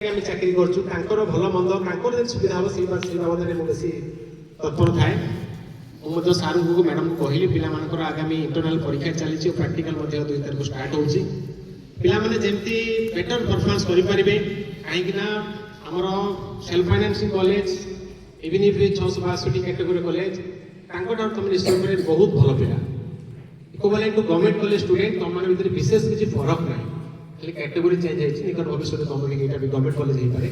आम चाकरी कर भल मंद सुविधा हम से बाबद में बेसी तत्पर थाए मुझे सार को मैडम को कहली पिलामानकर आगामी इंटरनाल परीक्षा चली प्रैक्टिकल 2 तारिख स्टार्ट होची पिलामाने जेमती बेटर परफॉर्मेंस करि परिबे काहेकि ना हमर self financing college even if 662 category college तांको तुम निश्चित भाव बहुत भल पिला equivalent to government college student तुम मान भीतर विशेष किसी फरक ना खाली कैटेगरी चेंज होती निकट भविष्य में तुम यहाँ भी गवर्नमेंट कॉलेज हो पारे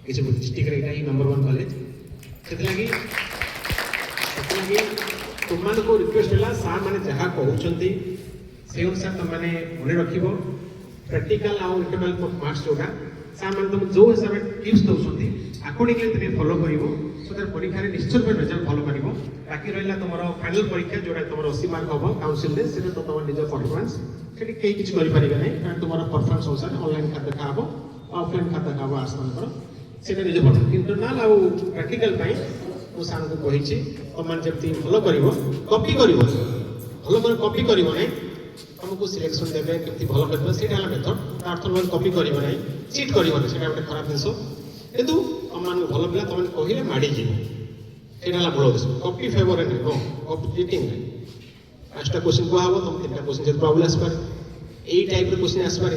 किसी डिस्ट्रिक्ट यहाँ नंबर 1 कॉलेज से तुम रिक्वेस्ट है सार मैंने जहाँ कहते से अनुसार तुम मैंने मन रख प्रैक्टिकल आउ इंटरनल मार्क्स जोटा सार मैंने तुम जो हिसाब से टिप्स दौरान आकॉर्डिंगली तुम फॉलो कर परीक्षा निश्चित भाव रिजल्ट भल कर बाकी रहा तुम फाइनल परीक्षा जोटा तुम 80 मार्क हम काउंसिल से तो तुम निज परफॉर्मेंस से कहीं किसी करेंगे कारण तुम परफॉर्मेंस अनुसार ऑनलाइन खात देखा ऑफलाइन खात देखा आर्ट्स मानकर से निज परफॉर्मेंस इंटरनाल आउ प्रैक्टिकल मुझे सार को कही तुम जमी भल कर कॉपी कर भल कॉपी कर तुमको सिलेक्शन देवे कमी भल कर मेथड अर्थ तुम कॉपी कर चिट कर गोटे खराब जिन कितु तुम भल पिला तुम कहले माड़ी जीव मूल उद्देश्य कॉपी फेवर नहीं नो कॉपी चिटिंग नहीं 5टा क्वेश्चन कहब तुम 3टा क्वेश्चन जब प्रॉब्लम आसपारे यही टाइप क्वेश्चन आसपारे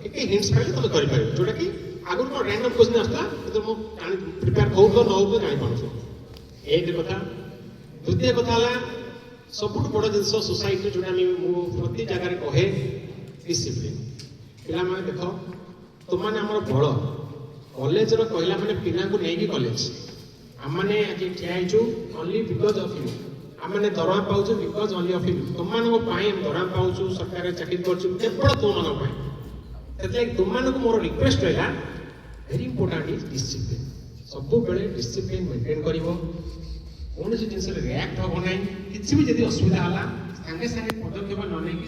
एक हिंट्स पाइले तुम कर जोटा कि आगुरी कौन रैंडम क्वेश्चन आसला तो मुझे प्रिपेयर हो तो न हो जापार एक कथा द्वितीय कथा सब बड़ जिन सोसाइटी जो प्रति जगार कहे डिसिप्लिन पिला देख तुमने आम बड़ कॉलेज कहला मैंने पिला को नहीं कॉलेज आमने आज ठियाचु ओनली बिकज ऑफ यू आमने दरमा पाऊँ बिकज ओनली ऑफ यू तुम दरमा पाऊँ सरकार चाकरी करवल तुम तुम मोर रिक्वेस्ट रहा वेरी इंपोर्टाट इज डिसिप्लिन सब बेले डिसिप्लिन मेंटेन कर कौन जिन रिएक्ट हम ना कि भी असुविधा है सागे सागे पदक्षेप न नहीं